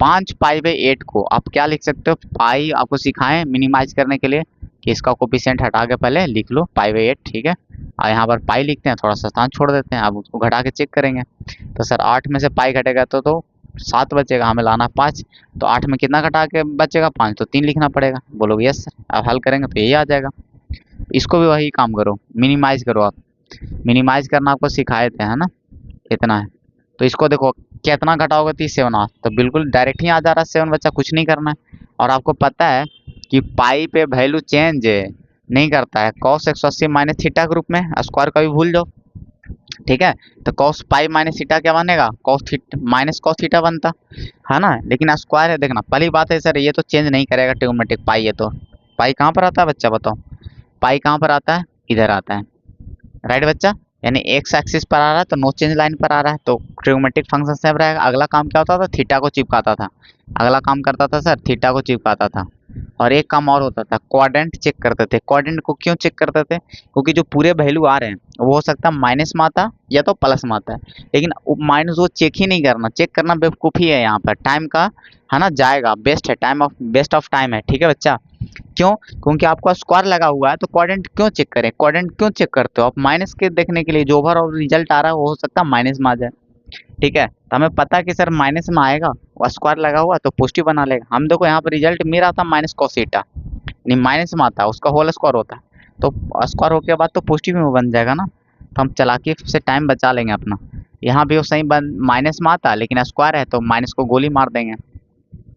5 पाई/8 को आप क्या लिख सकते हो, पाई आपको सिखाएं मिनिमाइज करने के लिए कि इसका कोफिशिएंट हटा के पहले लिख लो पाई/8, ठीक है। और यहाँ पर पाई लिखते हैं, थोड़ा सा स्थान छोड़ देते हैं, अब उसको घटा के चेक करेंगे। तो सर 8 में से पाई घटेगा तो 7 बचेगा, हमें लाना 5। तो 8 में कितना घटा के बचेगा, 5, तो 3 लिखना पड़ेगा। बोलोगे यस सर, अब हल करेंगे तो यही आ जाएगा। इसको भी वही काम करो, मिनिमाइज करो आप। मिनिमाइज करना आपको सिखाए थे, है ना। इतना है, तो इसको देखो कितना घटाओगे तो 7 आ, तो बिल्कुल डायरेक्ट ही आ जा रहा है 7 बच्चा, कुछ नहीं करना है। और आपको पता है कि पाई पे वैल्यू चेंज नहीं करता है, कॉस 180 माइनस थीटा के रूप में, स्क्वायर का भी भूल जाओ, ठीक है। तो कॉस पाई माइनस थीटा क्या बनेगा, cos theta minus cos theta बनता है ना, लेकिन स्क्वायर है। देखना पहली बात है सर, ये तो चेंज नहीं करेगा ट्रिग्नोमेट्रिक पाई है, तो पाई कहाँ पर आता है बच्चा, बताओ। पाई कहाँ पर आता है, इधर आता है, राइट बच्चा। यानी एक्स एक्सिस पर आ रहा है तो नो चेंज लाइन पर आ रहा है, तो ट्रिग्नोमेट्रिक फंक्शन सेम रहेगा। अगला काम क्या होता था, थीटा को चिपकाता था। अगला काम करता था सर, थीटा को चिपकाता था। और एक काम और होता था, क्वाड्रेंट चेक करते थे। क्वाड्रेंट को क्यों चेक करते थे, क्योंकि जो पूरे वैल्यू आ रहे हैं वो हो सकता है माइनस में आता या तो प्लस में आता है, लेकिन माइनस वो चेक ही नहीं करना। चेक करना बेवकूफ़ी है, यहाँ पर टाइम का है ना जाएगा, बेस्ट है time of best of time है, ठीक है बच्चा। क्यों, क्योंकि आपका स्क्वायर लगा हुआ है, तो क्वाड्रेंट क्यों चेक करें, क्वाड्रेंट क्यों चेक करते हो आप, माइनस के देखने के लिए। जो ओवरऑल रिजल्ट आ रहा है वो हो सकता है माइनस में आ जाए, ठीक है। तो हमें पता है कि सर माइनस में आएगा, और स्क्वायर लगा हुआ तो पॉजिटिव बना लेगा। हम देखो यहाँ पर रिजल्ट मेरा था माइनस कॉस थीटा, नहीं माइनस में आता है, उसका होल स्क्वायर होता है, तो स्क्वायर होने के बाद तो पॉजिटिव में बन जाएगा ना। तो हम चालाकी से टाइम बचा लेंगे अपना। यहाँ भी वो सही बन माइनस में आता है, लेकिन स्क्वायर है तो माइनस को गोली मार देंगे,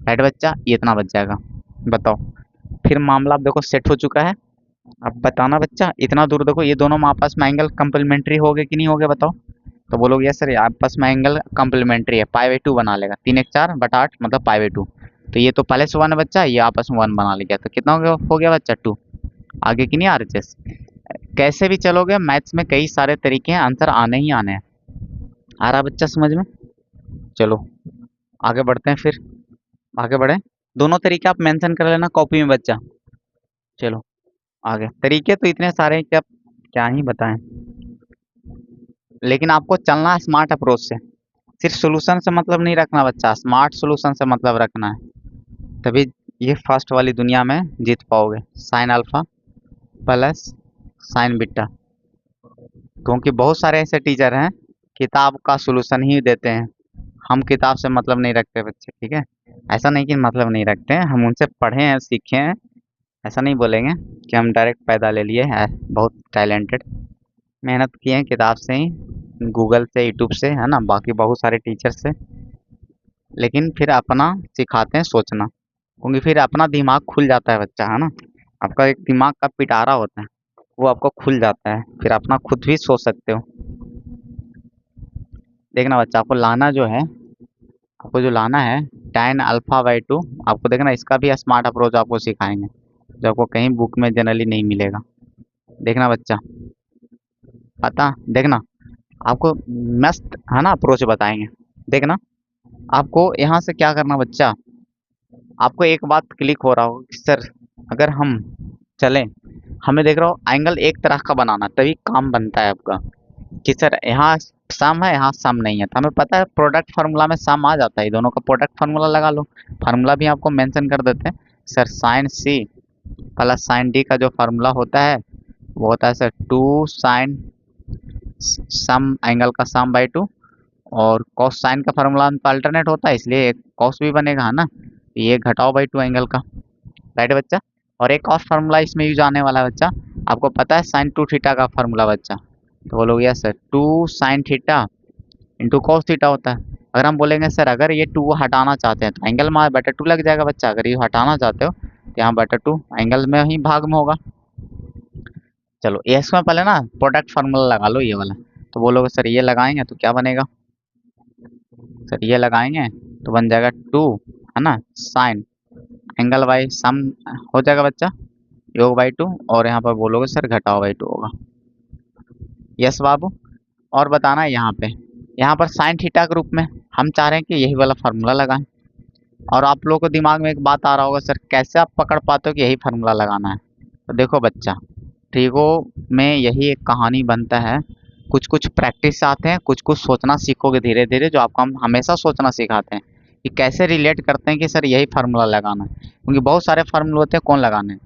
राइट बच्चा। ये इतना बच जाएगा। बताओ, फिर मामला आप देखो सेट हो चुका है। अब बताना बच्चा, इतना दूर देखो, ये दोनों आपस में एंगल कम्प्लीमेंट्री हो गए कि नहीं हो गए, बताओ। तो बोलोगे यस सर, आपस में एंगल कम्प्लीमेंट्री है, पाई/2 बना लेगा। 3 1 4 बटा 8 मतलब पाई/2। तो ये तो पहले से 1 है बच्चा, ये आपस में 1 बना लिया, तो कितना हो गया बच्चा, 2। आगे की नहीं RHS। कैसे भी चलोगे, मैथ्स में कई सारे तरीके हैं, आंसर आने ही आने हैं। आ रहा बच्चा समझ में। चलो आगे बढ़ते हैं, फिर आगे बढ़े। दोनों तरीके आप मेंशन कर लेना कॉपी में बच्चा। चलो आगे, तरीके तो इतने सारे हैं कि अब क्या ही बताएं, लेकिन आपको चलना है स्मार्ट अप्रोच से। सिर्फ सोल्यूशन से मतलब नहीं रखना बच्चा, स्मार्ट सोल्यूशन से मतलब रखना है, तभी ये फर्स्ट वाली दुनिया में जीत पाओगे। Sign alpha plus sign beta, क्योंकि बहुत सारे ऐसे टीचर हैं किताब का सोल्यूशन ही देते हैं। हम किताब से मतलब नहीं रखते बच्चे, ठीक है। ऐसा नहीं कि मतलब नहीं रखते हैं, हम उनसे पढ़े हैं, सीखे हैं। ऐसा नहीं बोलेंगे कि हम डायरेक्ट पैदा ले लिए हैं, बहुत टैलेंटेड। मेहनत किए हैं किताब से ही, गूगल से, यूट्यूब से, है ना, बाकी बहुत सारे टीचर से। लेकिन फिर अपना सिखाते हैं सोचना, क्योंकि फिर अपना दिमाग खुल जाता है बच्चा, है ना। आपका एक दिमाग का पिटारा होता है, वो आपको खुल जाता है, फिर अपना खुद भी सोच सकते हो। देखना बच्चा, आपको लाना जो है, आपको जो लाना है tan अल्फा बाई 2। आपको देखना इसका भी स्मार्ट अप्रोच आपको सिखाएंगे, जो आपको कहीं बुक में जनरली नहीं मिलेगा। देखना बच्चा, पता देखना, आपको मस्त, है ना, अप्रोच बताएंगे। देखना, आपको यहाँ से क्या करना बच्चा, आपको एक बात क्लिक हो रहा हो कि सर अगर हम चलें, हमें देख रहा हो एंगल एक तरह का बनाना, तभी काम बनता है आपका। कि सर यहाँ सम है, यहाँ सम नहीं है, तो हमें पता है प्रोडक्ट फार्मूला में सम आ जाता है, दोनों का प्रोडक्ट फार्मूला लगा लो। फार्मूला भी आपको मेंशन कर देते हैं sir, sine C plus sine D का जो फार्मूला होता है वो होता है सर 2 साइन सम एंगल का सम बाई 2, और कॉस साइन का फार्मूला अल्टरनेट होता है, इसलिए एक कॉस भी बनेगा, है ना। ये घटाओ बाई 2 एंगल का, राइट बच्चा। और एक और फार्मूला इसमें यूज आने वाला है बच्चा, आपको पता है साइन 2 थीटा का फार्मूला बच्चा, तो बोलोगे yes sir 2 sine theta into cos theta होता है। अगर हम बोलेंगे सर अगर ये 2 हटाना चाहते हैं तो एंगल में बटा 2 लग जाएगा बच्चा, अगर ये हटाना चाहते हो तो यहाँ बटा 2 एंगल में ही भाग में होगा। चलो ये इसमें पहले ना प्रोडक्ट फार्मूला लगा लो, ये वाला। तो बोलोगे सर ये लगाएंगे तो क्या बनेगा, सर ये लगाएंगे तो बन जाएगा 2, है ना, साइन एंगल बाई सम हो जाएगा बच्चा, योग बाई 2, और यहाँ पर बोलोगे सर घटाओ बाई 2 होगा। यस बाबू। और बताना है यहाँ पर साइन थीटा के रूप में हम चाह रहे हैं कि यही वाला फार्मूला लगाएं। और आप लोगों को दिमाग में एक बात आ रहा होगा सर कैसे आप पकड़ पाते हो कि यही फार्मूला लगाना है। तो देखो बच्चा, ट्रिगो में यही एक कहानी बनता है, कुछ कुछ प्रैक्टिस आते हैं, कुछ कुछ सोचना सीखोगे धीरे धीरे, जो आपको हम हमेशा सोचना सिखाते हैं कि कैसे रिलेट करते हैं कि सर यही फार्मूला लगाना है, क्योंकि बहुत सारे फार्मूले होते हैं कौन लगाने हैं,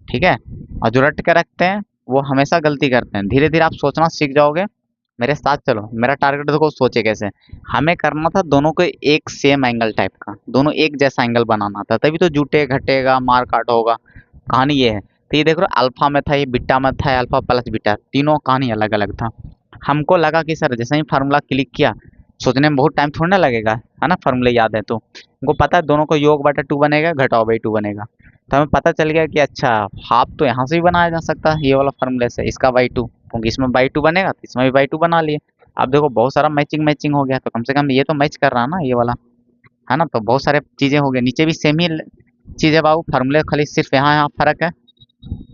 ठीक है। और जो रट के रखते हैं वो हमेशा गलती करते हैं। धीरे धीरे आप सोचना सीख जाओगे, मेरे साथ चलो। मेरा टारगेट देखो सोचे कैसे, हमें करना था दोनों को एक सेम एंगल टाइप का, दोनों एक जैसा एंगल बनाना था, तभी तो जुटे घटेगा मार काट होगा। कहानी ये है। तो ये देख रहे हो अल्फा में था, ये बीटा में था, अल्फा प्लस बीटा, तीनों कहानी अलग अलग था। हमको लगा कि सर जैसे ही फार्मूला क्लिक किया, सोचने में बहुत टाइम थोड़ा ना लगेगा, है ना, फार्मूले याद है तो हमको पता है दोनों को योग बटा 2 बनेगा, घटाओ बाई 2 बनेगा। तो हमें पता चल गया कि अच्छा हाफ तो यहाँ से भी बनाया जा सकता है ये वाला फार्मूले से, इसका बाई 2, क्योंकि इसमें बाई 2 बनेगा तो इसमें भी बाई 2 बना लिए। अब देखो बहुत सारा मैचिंग मैचिंग हो गया, तो कम से कम ये तो मैच कर रहा है ना ये वाला, है ना। तो बहुत सारे चीजें हो गई, नीचे भी सेम ही चीज है बाबू, फार्मूले खाली सिर्फ यहाँ यहाँ फर्क है,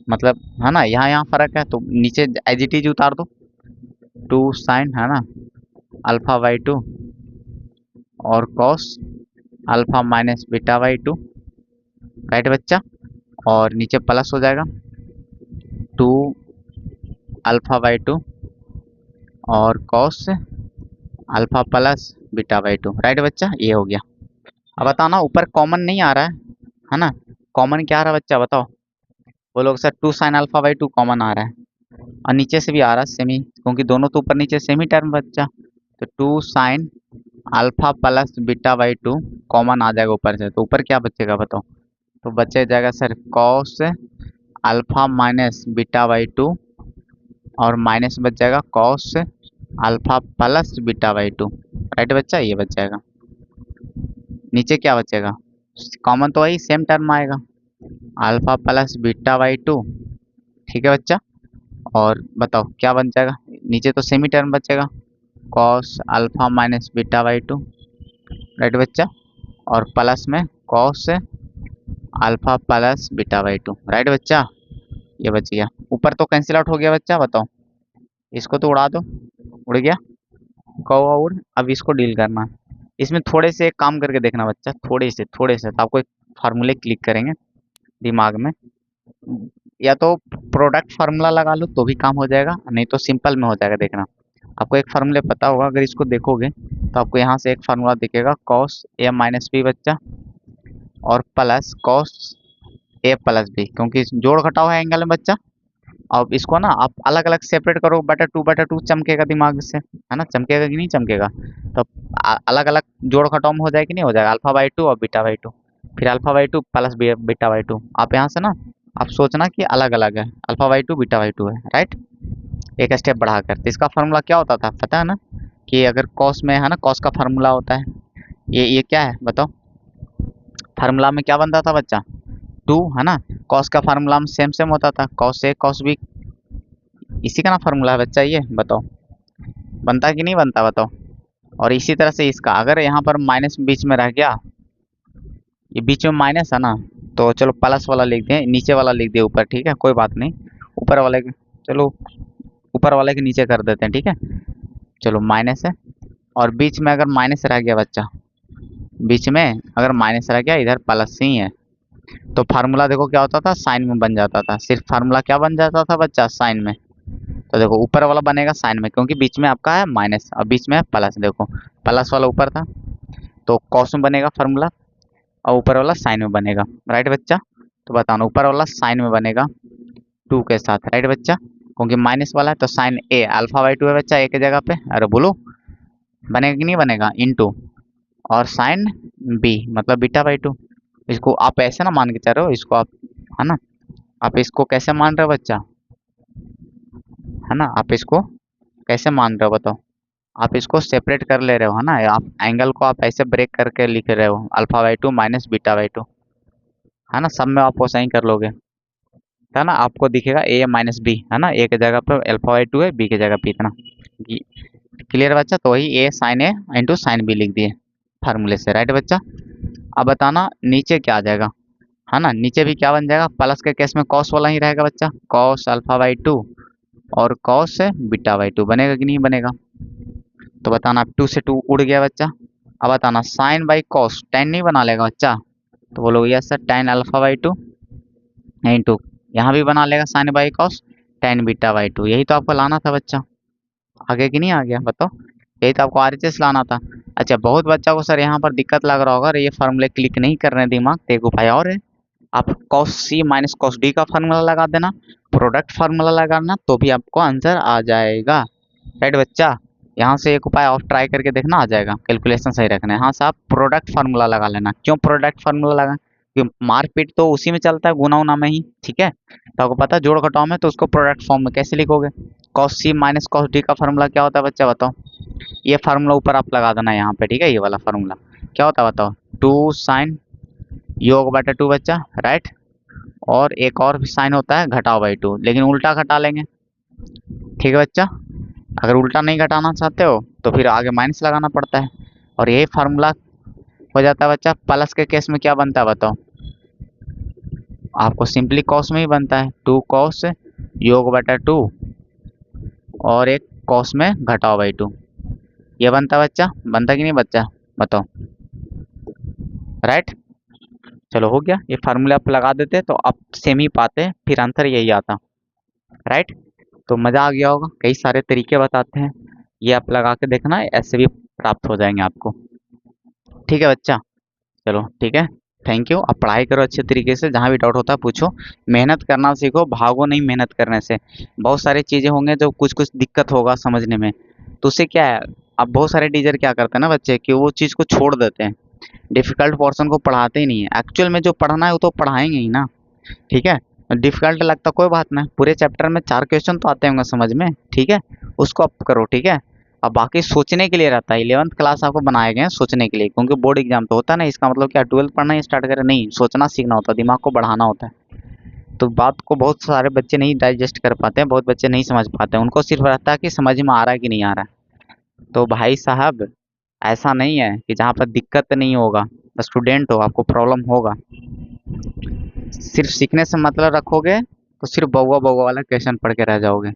मतलब, है ना, यहाँ यहाँ फर्क है, तो नीचे एज इट इज उतार दो, 2 साइन, है ना, अल्फा बाई 2 और cos alpha minus beta by 2, right बच्चा। और नीचे प्लस हो जाएगा 2 अल्फा बाई 2 और cos alpha plus beta by 2, right बच्चा, ये हो गया। अब बताना ऊपर कॉमन नहीं आ रहा है ना, कॉमन क्या आ रहा है बच्चा बताओ। वो लोग sir 2 sine alpha by 2 common आ रहा है, और नीचे से भी आ रहा है सेमी, क्योंकि दोनों तो ऊपर नीचे सेमी टर्म बच्चा। तो 2 sine alpha plus beta by 2 common आ जाएगा ऊपर से, तो ऊपर क्या बचेगा बताओ। तो बचे जाएगा sir cos alpha minus beta by 2, और माइनस बच जाएगा cos alpha plus beta by 2, right बच्चा, ये बच जाएगा। नीचे क्या बचेगा, कॉमन तो वही सेम टर्म आएगा, अल्फा प्लस बीटा बाई 2, ठीक है बच्चा। और बताओ क्या बन जाएगा, नीचे तो सेमी टर्म बचेगा, cos alpha minus beta by 2, right बच्चा। और प्लस में cos alpha plus beta by 2, right बच्चा, ये बच गया। ऊपर तो कैंसिल आउट हो गया बच्चा, बताओ इसको तो उड़ा दो, उड़ गया, कौवा उड़। अब इसको डील करना है, इसमें थोड़े से एक काम करके देखना बच्चा, थोड़े से तो आपको एक फार्मूले क्लिक करेंगे दिमाग में, या तो प्रोडक्ट फार्मूला लगा लो तो भी काम हो जाएगा, नहीं तो सिंपल में हो जाएगा। देखना आपको एक फार्मूले पता होगा, अगर इसको देखोगे तो आपको यहाँ से एक फार्मूला दिखेगा कॉस ए माइनस बी बच्चा, और plus cos A plus B, क्योंकि जोड़ घटाव है एंगल में बच्चा। अब इसको ना आप अलग अलग सेपरेट करो, बटा टू चमकेगा दिमाग से, है ना, चमकेगा कि नहीं चमकेगा। तो अलग अलग जोड़ घटाव में हो जाएगा कि नहीं हो जाएगा, अल्फा बाई टू और बीटा बाई टू, फिर alpha by two plus beta by to. आप यहाँ से ना आप सोचना कि अलग अलग है, alpha by to beta by two है, राइट। एक स्टेप बढ़ाकर, तो इसका फार्मूला क्या होता था पता है ना, कि अगर कॉस में है ना, कॉस का फार्मूला होता है, ये क्या है बताओ, फार्मूला में क्या बनता था बच्चा, टू, है ना। कॉस का फार्मूला में सेम सेम होता था, कॉस ए कॉस बी, इसी का ना फार्मूला है बच्चा, ये बताओ बनता कि नहीं बनता बताओ। और इसी तरह से इसका अगर यहाँ पर माइनस बीच में रह गया, ये बीच में माइनस है ना, तो चलो प्लस वाला लिख दें, नीचे वाला लिख दिए ऊपर, ठीक है कोई बात नहीं, ऊपर वाले के चलो ऊपर वाले के नीचे कर देते हैं, ठीक है। चलो माइनस है, और बीच में अगर माइनस रह गया बच्चा, बीच में अगर माइनस रह गया, इधर प्लस ही है, तो फार्मूला देखो क्या होता था, साइन में बन जाता था। सिर्फ फार्मूला क्या बन जाता था बच्चा, साइन में। तो देखो ऊपर वाला बनेगा साइन में, क्योंकि बीच में आपका है माइनस और बीच में है प्लस, देखो प्लस वाला ऊपर था तो कॉस में बनेगा फार्मूला, और ऊपर वाला साइन में बनेगा, राइट बच्चा। तो बताओ ऊपर वाला साइन में बनेगा टू के साथ, राइट बच्चा, क्योंकि माइनस वाला है तो sine A alpha by two है बच्चा, ए की जगह पे, अरे बोलो बनेगा कि नहीं बनेगा, इनटू, और साइन बी मतलब बीटा बाई टू। इसको आप ऐसे ना मान के चल रहे हो, इसको आप, है ना, आप इसको कैसे मान रहे हो बच्चा, है ना, आप इसको कैसे मान रहे हो बताओ, आप इसको सेपरेट कर ले रहे हो, है ना, आप एंगल को आप ऐसे ब्रेक करके लिख रहे हो, alpha by two minus beta by two, है ना, सब में आपको सही कर लोगे, है ना, आपको दिखेगा ए माइनस बी, है ना, ए की जगह पे अल्फा बाई टू है, बी की जगह पे इतना, क्लियर बच्चा। तो वही ए साइन ए इंटू साइन बी लिख दिए फार्मूले से, राइट बच्चा। अब बताना नीचे क्या आ जाएगा, है ना, नीचे भी क्या बन जाएगा, प्लस के केस में कॉस वाला ही रहेगा बच्चा, कॉस अल्फा बाई टू और कॉस बीटा बाई टू, बनेगा कि नहीं बनेगा। तो बताना टू से टू उड़ गया बच्चा। अब बताना साइन बाई कॉस टेन नहीं बना लेगा बच्चा, तो बोलो yes sir, tan alpha by two into, यहाँ भी बना लेगा sine by cos tan beta by two, यही तो आपको लाना था बच्चा, आगे कि नहीं आ गया बताओ, यही तो आपको आरएचएस लाना था। अच्छा बहुत बच्चा को सर यहाँ पर दिक्कत लग रहा होगा, ये फार्मूले क्लिक नहीं कर रहे हैं दिमाग, तो एक उपाय और है, आप कॉस सी माइनस कॉस डी का फार्मूला लगा देना, प्रोडक्ट फार्मूला लगाना, तो भी आपको आंसर आ जाएगा, राइट बच्चा। यहाँ से एक उपाय और ट्राई करके देखना, आ जाएगा, कैलकुलेशन सही रखना है। यहाँ से आप प्रोडक्ट फार्मूला लगा लेना, क्यों प्रोडक्ट फार्मूला लगा, क्योंकि मारपीट तो उसी में चलता है, गुना उना में ही, ठीक है। तो आपको पता है जोड़ घटाव में, तो उसको प्रोडक्ट फॉर्म में कैसे लिखोगे, कॉस सी माइनस कॉस डी का फार्मूला क्या होता है बच्चा बताओ, ये फार्मूला ऊपर आप लगा देना यहाँ पे, ठीक है, ये वाला फार्मूला क्या होता है बताओ, टू साइन योग बटा टू बच्चा, राइट, और एक और भी साइन होता है घटाओ बाई टू, लेकिन उल्टा घटा लेंगे, ठीक है बच्चा। अगर उल्टा नहीं घटाना चाहते हो तो फिर आगे माइनस लगाना पड़ता है, और यही फार्मूला हो जाता है बच्चा। प्लस के केस में क्या बनता है बताओ, आपको सिंपली कॉस में ही बनता है, टू कॉस योग बटा टू और एक कॉस में घटाओ बाई टू, ये बनता है बच्चा, बनता कि नहीं बच्चा बताओ, राइट। चलो हो गया, ये फार्मूला आप लगा देते तो आप सेम ही पाते, फिर आंसर यही आता, राइट। तो मज़ा आ गया होगा, कई सारे तरीके बताते हैं, ये आप लगा के देखना, ऐसे भी प्राप्त हो जाएंगे आपको, ठीक है बच्चा। चलो ठीक है, थैंक यू। आप पढ़ाई करो अच्छे तरीके से, जहाँ भी डाउट होता है पूछो, मेहनत करना सीखो, भागो नहीं मेहनत करने से। बहुत सारी चीज़ें होंगे जो कुछ कुछ दिक्कत होगा समझने में, तो उससे क्या है, अब बहुत सारे टीचर क्या करते हैं ना बच्चे, कि वो चीज़ को छोड़ देते हैं, डिफ़िकल्ट पोर्शन को पढ़ाते ही नहीं है, एक्चुअल में जो पढ़ना है वो तो पढ़ाएंगे ही ना, ठीक है। डिफ़िकल्ट लगता कोई बात नहीं, पूरे चैप्टर में 4 क्वेश्चन तो आते होंगे समझ में, ठीक है, उसको आप करो, ठीक है। अब बाकी सोचने के लिए रहता है, 11th क्लास आपको बनाए गए हैं सोचने के लिए, क्योंकि बोर्ड एग्जाम तो होता है ना, इसका मतलब क्या 12th पढ़ना ही स्टार्ट करें, नहीं, सोचना सीखना होता है, दिमाग को बढ़ाना होता है। तो बात को बहुत सारे बच्चे नहीं डाइजेस्ट कर पाते हैं, बहुत बच्चे नहीं समझ पाते हैं, उनको सिर्फ रहता है कि समझ में आ रहा है कि नहीं आ रहा है। तो भाई साहब ऐसा नहीं है कि जहाँ पर दिक्कत नहीं होगा, स्टूडेंट हो आपको प्रॉब्लम होगा, सिर्फ सीखने से मतलब रखोगे तो सिर्फ बउआ बउआ वाला क्वेश्चन पढ़ के रह जाओगे।